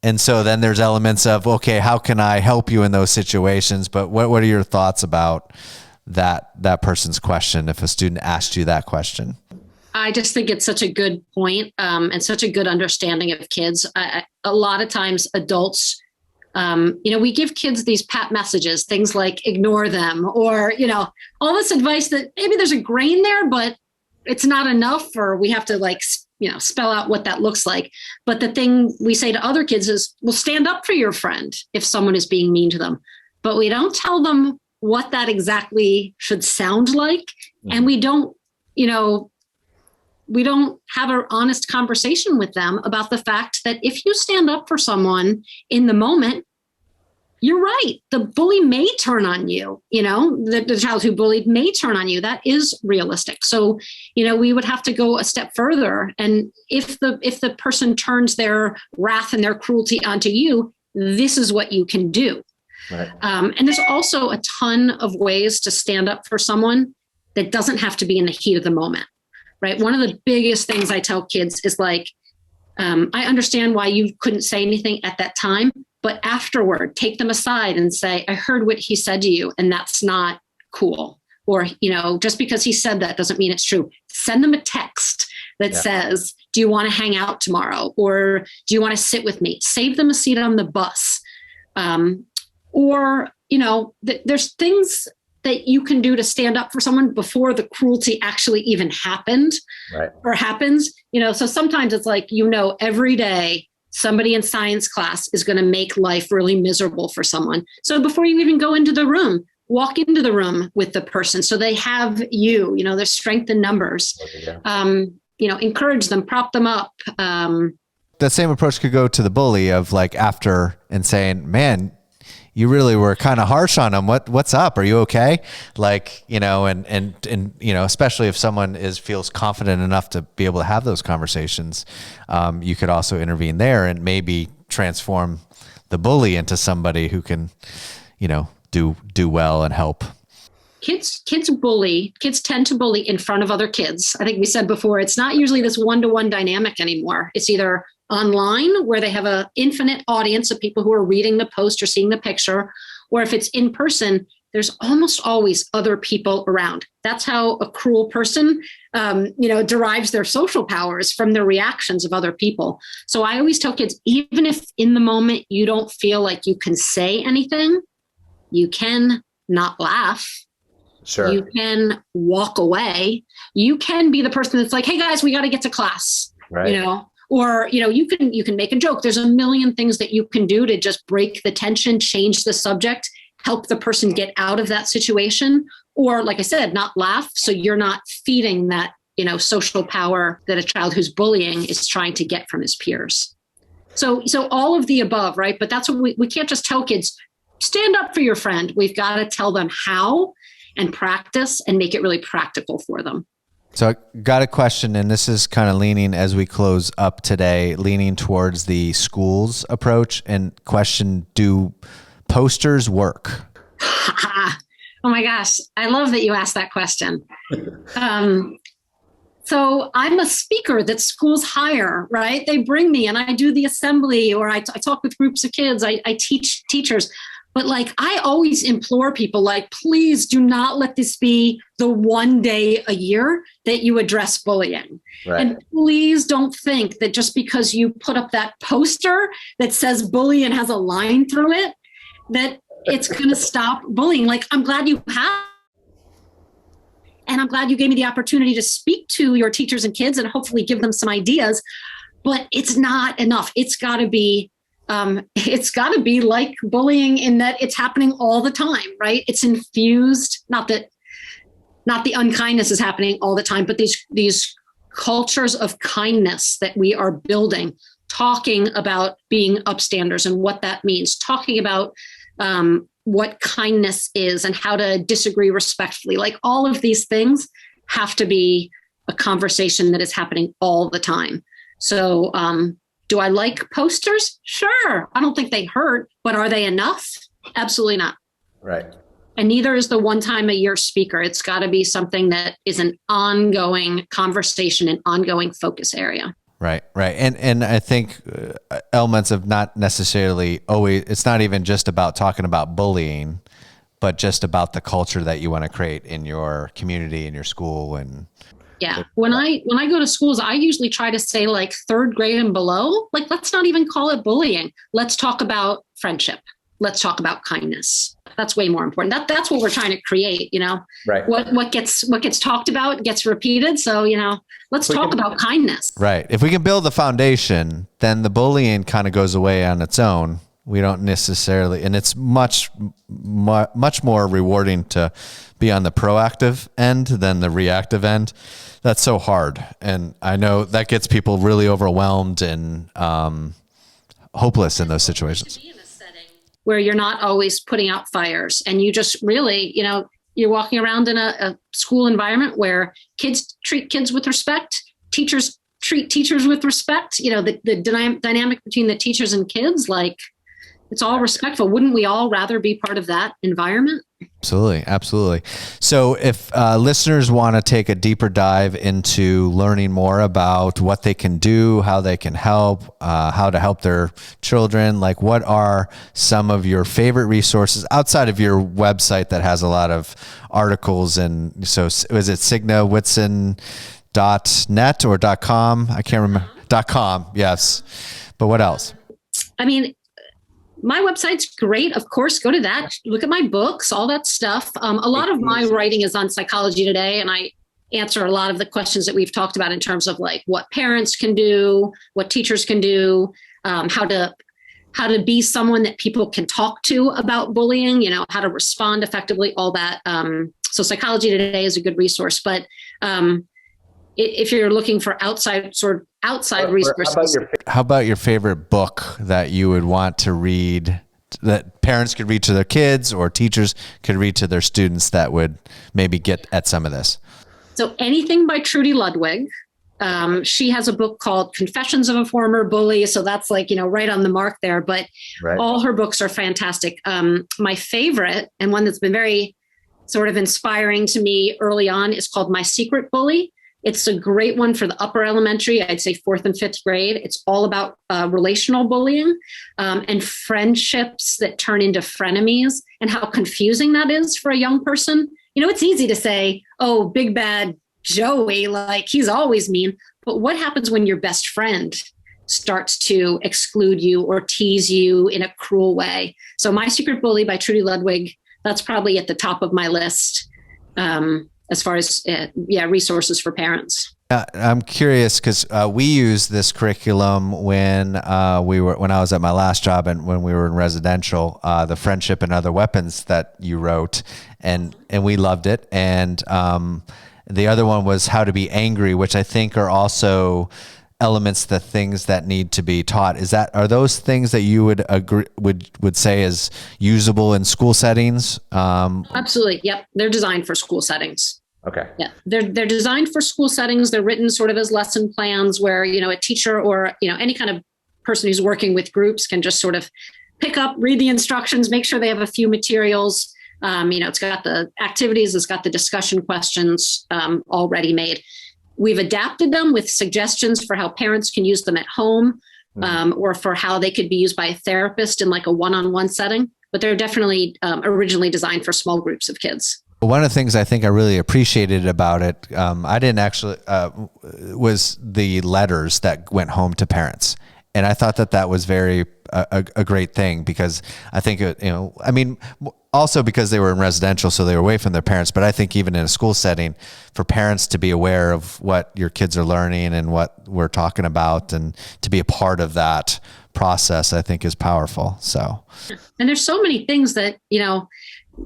And so then there's elements of, okay, how can I help you in those situations? But what are your thoughts about that person's question if a student asked you that question? I just think it's such a good point, and such a good understanding of kids. A lot of times adults, we give kids these pat messages, things like ignore them, or, all this advice that maybe there's a grain there, but it's not enough, or we have to spell out what that looks like. But the thing we say to other kids is, well, stand up for your friend if someone is being mean to them. But we don't tell them what that exactly should sound like. Mm-hmm. And we don't have an honest conversation with them about the fact that if you stand up for someone in the moment, you're right. The bully may turn on you, the child who bullied may turn on you. That is realistic. So, we would have to go a step further. And if the person turns their wrath and their cruelty onto you, this is what you can do. Right. And there's also a ton of ways to stand up for someone that doesn't have to be in the heat of the moment. Right. One of the biggest things I tell kids is I understand why you couldn't say anything at that time. But afterward, take them aside and say, I heard what he said to you, and that's not cool. Or, just because he said that doesn't mean it's true. Send them a text that says, do you want to hang out tomorrow? Or do you want to sit with me? Save them a seat on the bus. There's things that you can do to stand up for someone before the cruelty actually even happened or happens. So sometimes it's every day, somebody in science class is going to make life really miserable for someone. So before you even go into the room, walk into the room with the person so they have there's strength in numbers. Encourage them, prop them up. That same approach could go to the bully of after and saying, man, you really were kind of harsh on him. What's up? Are you okay? Especially if someone feels confident enough to be able to have those conversations, you could also intervene there and maybe transform the bully into somebody who can, do well and help. Kids tend to bully in front of other kids. I think we said before, it's not usually this one-to-one dynamic anymore. It's either online where they have an infinite audience of people who are reading the post or seeing the picture, or if it's in person, there's almost always other people around. That's how a cruel person, derives their social powers from the reactions of other people. So I always tell kids, even if in the moment you don't feel like you can say anything, you can not laugh. Sure. You can walk away. You can be the person that's like, hey guys, we got to get to class, right. Or, you can make a joke. There's a million things that you can do to just break the tension, change the subject, help the person get out of that situation. Or like I said, not laugh. So you're not feeding that, social power that a child who's bullying is trying to get from his peers. So all of the above, right? But that's what we can't just tell kids, stand up for your friend. We've got to tell them how and practice and make it really practical for them. So I got a question, and this is kind of leaning as we close up today, leaning towards the school's approach, and question, do posters work? Oh my gosh. I love that you asked that question. So I'm a speaker that schools hire, right? They bring me and I do the assembly, or I talk with groups of kids. I teach teachers. But I always implore people, please do not let this be the one day a year that you address bullying. Right. And please don't think that just because you put up that poster that says bully and has a line through it, that it's going to stop bullying. I'm glad you have. And I'm glad you gave me the opportunity to speak to your teachers and kids and hopefully give them some ideas. But it's not enough. It's got to be like bullying in that it's happening all the time, right? It's infused, not the unkindness is happening all the time, but these cultures of kindness that we are building, talking about being upstanders and what that means, talking about what kindness is and how to disagree respectfully. All of these things have to be a conversation that is happening all the time. So, do I like posters? Sure. I don't think they hurt, but are they enough? Absolutely not. Right. And neither is the one time a year speaker. It's got to be something that is an ongoing conversation, an ongoing focus area. Right. And I think elements of not necessarily always, it's not even just about talking about bullying, but just about the culture that you want to create in your community, in your school. And yeah, when I go to schools, I usually try to say third grade and below, let's not even call it bullying. Let's talk about friendship. Let's talk about kindness. That's way more important. That's what we're trying to create, Right. What gets talked about gets repeated. So, let's talk about kindness. Right. If we can build the foundation, then the bullying kind of goes away on its own. We don't necessarily, and it's much more rewarding to be on the proactive end than the reactive end. That's so hard. And I know that gets people really overwhelmed and hopeless in those situations. Where you're not always putting out fires and you just really, you're walking around in a school environment where kids treat kids with respect, teachers treat teachers with respect, the dynamic between the teachers and kids, it's all respectful. Wouldn't we all rather be part of that environment? Absolutely. So if listeners want to take a deeper dive into learning more about what they can do, how they can help, how to help their children, what are some of your favorite resources outside of your website that has a lot of articles? And so is it signewhitson.net or .com? I can't remember. .com, yes. But what else? My website's great. Of course, go to that. Look at my books, all that stuff. A lot of my writing is on Psychology Today, and I answer a lot of the questions that we've talked about in terms of what parents can do, what teachers can do, how to be someone that people can talk to about bullying, how to respond effectively, all that. So Psychology Today is a good resource, but if you're looking for outside resources. How about your favorite book that you would want to read, that parents could read to their kids or teachers could read to their students that would maybe get at some of this? So anything by Trudy Ludwig. She has a book called Confessions of a Former Bully. So that's right on the mark there, but All her books are fantastic. My favorite, and one that's been very sort of inspiring to me early on is called My Secret Bully. It's a great one for the upper elementary, I'd say 4th and 5th grade. It's all about relational bullying and friendships that turn into frenemies and how confusing that is for a young person. It's easy to say, oh, big bad Joey, like he's always mean. But what happens when your best friend starts to exclude you or tease you in a cruel way? So My Secret Bully by Trudy Ludwig, that's probably at the top of my list. As far as resources for parents. I'm curious because we used this curriculum when I was at my last job and when we were in residential, the Friendship and Other Weapons that you wrote, and we loved it. And the other one was How to Be Angry, which I think are also elements, the things that need to be taught. Are those things that you would agree would say is usable in school settings? Absolutely. Yep. They're designed for school settings. Okay. Yeah. They're designed for school settings. They're written sort of as lesson plans where, a teacher or, any kind of person who's working with groups can just sort of pick up, read the instructions, make sure they have a few materials. It's got the activities, it's got the discussion questions already made. We've adapted them with suggestions for how parents can use them at home, or for how they could be used by a therapist in like a one-on-one setting. But they're definitely originally designed for small groups of kids. One of the things I think I really appreciated about it, I didn't actually, was the letters that went home to parents. And I thought that was very a great thing because I think, also because they were in residential, so they were away from their parents. But I think even in a school setting, for parents to be aware of what your kids are learning and what we're talking about and to be a part of that process, I think is powerful. So, and there's so many things that,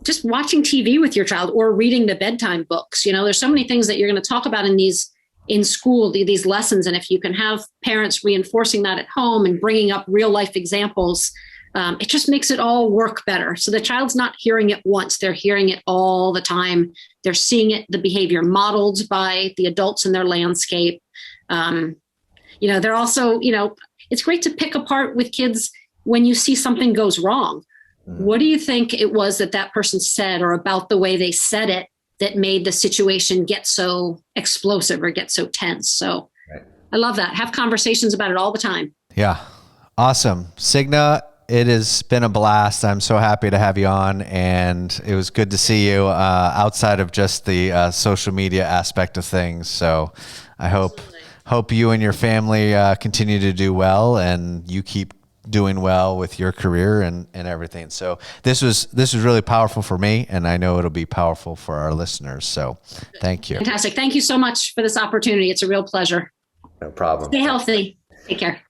just watching TV with your child or reading the bedtime books, there's so many things that you're going to talk about in school, these lessons. And if you can have parents reinforcing that at home and bringing up real life examples, it just makes it all work better. So the child's not hearing it once, they're hearing it all the time. They're seeing it, the behavior modeled by the adults in their landscape. They're also, it's great to pick apart with kids when you see something goes wrong. What do you think it was that person said or about the way they said it that made the situation get so explosive or get so tense? So right. I love that. Have conversations about it all the time. Yeah. Awesome. Signe, it has been a blast. I'm so happy to have you on, and it was good to see you outside of just the social media aspect of things. So I hope you and your family continue to do well, and you keep doing well with your career and everything. So this was really powerful for me, and I know it'll be powerful for our listeners. So thank you. Fantastic. Thank you so much for this opportunity. It's a real pleasure. No problem. Stay healthy. Take care.